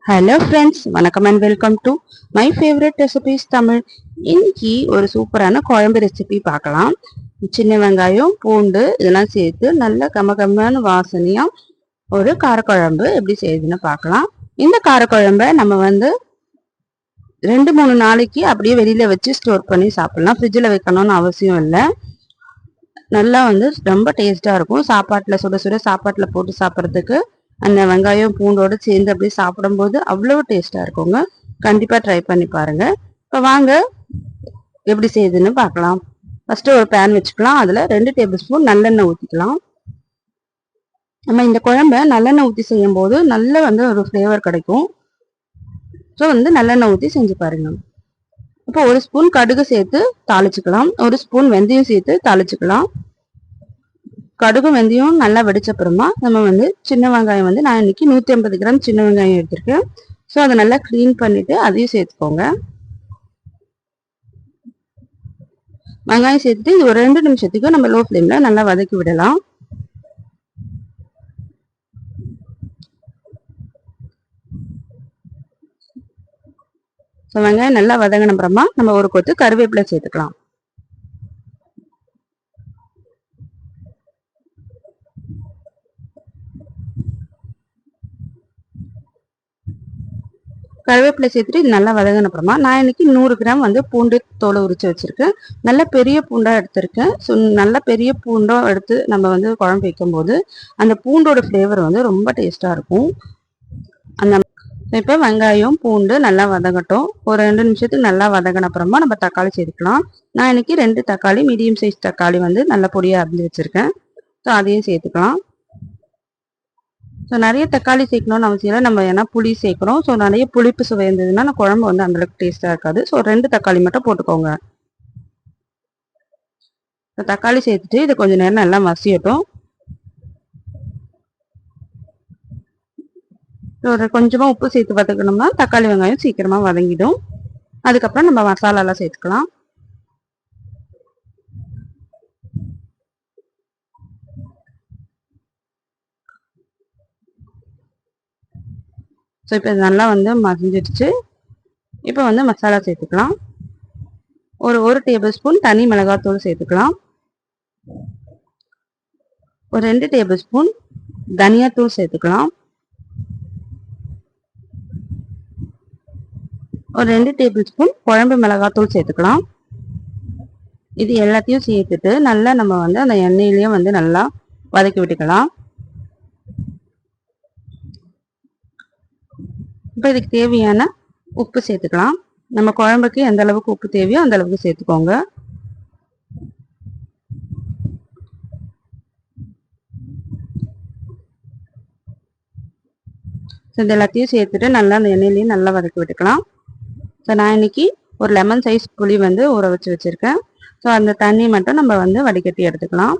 Hello friends, வணக்கம் and welcome to my favourite recipes Tamil. இன்னைக்கு ஒரு சூப்பரான குழம்பு ரெசிபி பார்க்கலாம். சின்ன வெங்காயம், பூண்டு இதெல்லாம் சேர்த்து நல்ல கமகமான வாசனையா ஒரு காரக்குழம்பு எப்படி செய்யுதுன்னு பார்க்கலாம். இந்த காரக்குழம்பை நம்ம 2-3 நாளைக்கு அப்படியே வெளியில வச்சு ஸ்டோர் பண்ணி சாப்பிடலாம். ஃப்ரிட்ஜில் வைக்கணும்னு அவசியம் இல்லை. நல்லா ரொம்ப டேஸ்டா இருக்கும். சாப்பாட்டில் சுட சுட சாப்பாட்டில் போட்டு சாப்பிட்றதுக்கு அந்த வெங்காயம் பூண்டோடு சேர்ந்து அப்படியே சாப்பிடும்போது அவ்வளோ டேஸ்டா இருக்குங்க. கண்டிப்பா ட்ரை பண்ணி பாருங்க. இப்போ வாங்க எப்படி செய்யுதுன்னு பார்க்கலாம். ஃபர்ஸ்ட் ஒரு பேன் வச்சுக்கலாம். அதுல 2 டேபிள் ஸ்பூன் நல்லெண்ணெய் ஊற்றிக்கலாம். நம்ம இந்த குழம்ப நல்லெண்ணெய் ஊற்றி செய்யும் போது நல்ல ஒரு ஃப்ளேவர் கிடைக்கும். ஸோ நல்லெண்ணெய் ஊற்றி செஞ்சு பாருங்க. இப்போ 1 ஸ்பூன் கடுகு சேர்த்து தாளிச்சுக்கலாம். 1 ஸ்பூன் வெந்தயம் சேர்த்து தாளிச்சுக்கலாம். கடுகு வெந்தயம் நல்லா வெடிச்சப்புறமா நம்ம சின்ன வெங்காயம் நான் இன்னைக்கு 150 கிராம் சின்ன வெங்காயம் எடுத்திருக்கேன். ஸோ அதை நல்லா க்ளீன் பண்ணிட்டு அதையும் சேர்த்துக்கோங்க. வெங்காயம் சேர்த்துட்டு இது ஒரு 2 நிமிஷத்துக்கு நம்ம லோ ஃப்ளேம்ல நல்லா வதக்கி விடலாம். ஸோ வெங்காயம் நல்லா வதங்கின அப்புறமா நம்ம ஒரு கொத்து கருவேப்பிலை சேர்த்துக்கலாம். கருவேப்பிலை சேர்த்துட்டு இது நல்லா வதங்கின அப்புறமா நான் இன்னைக்கு 100 கிராம் பூண்டு தோலை உரிச்சு வச்சிருக்கேன். நல்ல பெரிய பூண்டா எடுத்திருக்கேன். ஸோ நல்ல பெரிய பூண்டா எடுத்து நம்ம குழம்பு வைக்கும் போது அந்த பூண்டோட ஃப்ளேவர் ரொம்ப டேஸ்டா இருக்கும். அந்த இப்போ வெங்காயம் பூண்டு நல்லா வதங்கட்டும். ஒரு 2 நிமிஷத்துக்கு நல்லா வதங்கின அப்புறமா நம்ம தக்காளி சேர்த்துக்கலாம். நான் இன்னைக்கு 2 தக்காளி மீடியம் சைஸ் தக்காளி நல்ல பொடியாக அரிஞ்சு வச்சிருக்கேன். ஸோ அதையும் சேர்த்துக்கலாம். ஸோ நிறைய தக்காளி சேர்க்கணும்னு அவசியம் இல்லை. நம்ம ஏன்னா புளி சேர்க்குறோம். ஸோ நிறைய புளிப்பு சுவை இருந்ததுன்னா குழம்பு அந்தளவுக்கு டேஸ்ட்டாக இருக்காது. ஸோ 2 தக்காளி மட்டும் போட்டுக்கோங்க. தக்காளி சேர்த்துட்டு இதை கொஞ்சம் நேரம் நல்லா மசியட்டும். ஒரு கொஞ்சமாக உப்பு சேர்த்து வதக்கணும்னா தக்காளி வெங்காயம் சீக்கிரமாக வதங்கிடும். அதுக்கப்புறம் நம்ம மசாலாலாம் சேர்த்துக்கலாம். ஸோ இப்போ நல்லா மசிஞ்சிடுச்சு. இப்போ மசாலா சேர்த்துக்கலாம். ஒரு டேபிள் ஸ்பூன் தனி மிளகாத்தூள் சேர்த்துக்கலாம். ஒரு 2 டேபிள் ஸ்பூன் தனியாத்தூள் சேர்த்துக்கலாம். ஒரு 2 டேபிள் ஸ்பூன் குழம்பு மிளகாத்தூள் சேர்த்துக்கலாம். இது எல்லாத்தையும் சேர்த்துட்டு நல்லா நம்ம அந்த எண்ணெயிலேயே நல்லா வதக்கி விட்டுக்கலாம். இப்போ இதுக்கு தேவையான உப்பு சேர்த்துக்கலாம். நம்ம குழம்புக்கு எந்த அளவுக்கு உப்பு தேவையோ அந்த அளவுக்கு சேர்த்துக்கோங்க. இது எல்லாத்தையும் சேர்த்துட்டு நல்லா அந்த எண்ணெயிலையும் நல்லா வதக்கி விட்டுக்கலாம். ஸோ நான் இன்னைக்கு ஒரு லெமன் சைஸ் புளி ஊற வச்சு வச்சிருக்கேன். ஸோ அந்த தண்ணி மட்டும் நம்ம வடிகட்டி எடுத்துக்கலாம்.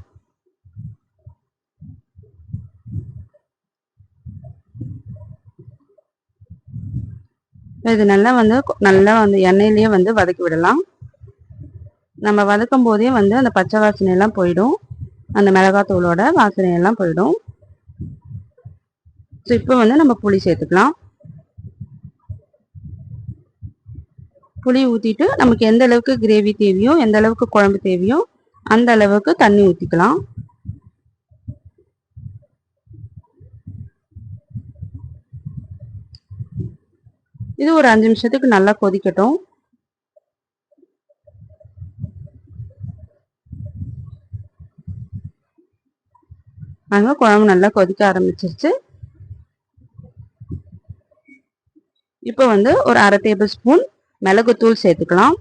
இது நல்லா நல்லா எண்ணெயிலேயே வதக்கி விடலாம். நம்ம வதக்கும் போதே அந்த பச்சை வாசனையெல்லாம் போயிடும். அந்த மிளகாத்தூளோட வாசனையெல்லாம் போயிடும். ஸோ இப்போ நம்ம புளி சேர்த்துக்கலாம். புளி ஊற்றிட்டு நமக்கு எந்த அளவுக்கு கிரேவி தேவையோ எந்த அளவுக்கு குழம்பு தேவையோ அந்த அளவுக்கு தண்ணி ஊற்றிக்கலாம். இது ஒரு 5 நிமிஷத்துக்கு நல்லா கொதிக்கட்டும். குழம்பு நல்லா கொதிக்க ஆரம்பிச்சிருச்சு. இப்போ ஒரு 1/2 டேபிள் ஸ்பூன் மிளகுத்தூள் சேர்த்துக்கலாம்.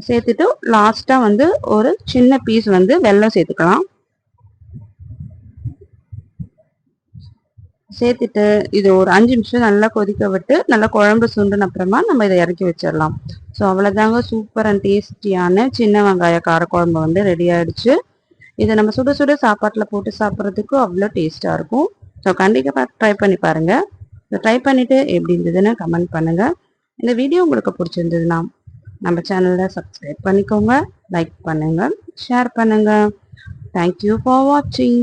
சேர்த்துட்டு லாஸ்டா ஒரு சின்ன பீஸ் வெல்லம் சேர்த்துக்கலாம். சேர்த்துட்டு இது ஒரு 5 நிமிஷம் நல்லா கொதிக்க விட்டு நல்லா குழம்பு சுண்டுன அப்புறமா நம்ம இதை இறக்கி வச்சிடலாம். ஸோ அவ்வளோதாங்க, சூப்பர் அண்ட் டேஸ்டியான சின்ன வெங்காய காரக்குழம்பு ரெடி ஆயிடுச்சு. இதை நம்ம சுட சுட சாப்பாட்டில் போட்டு சாப்பிட்றதுக்கு அவ்வளோ டேஸ்ட்டாக இருக்கும். ஸோ கண்டிப்பாக ட்ரை பண்ணி பாருங்கள். ட்ரை பண்ணிவிட்டு எப்படி இருந்ததுன்னு கமெண்ட் பண்ணுங்கள். இந்த வீடியோ உங்களுக்கு பிடிச்சிருந்ததுன்னா நம்ம சேனலை சப்ஸ்கிரைப் பண்ணிக்கோங்க, லைக் பண்ணுங்கள், ஷேர் பண்ணுங்கள். தேங்க்யூ ஃபார் வாட்சிங்.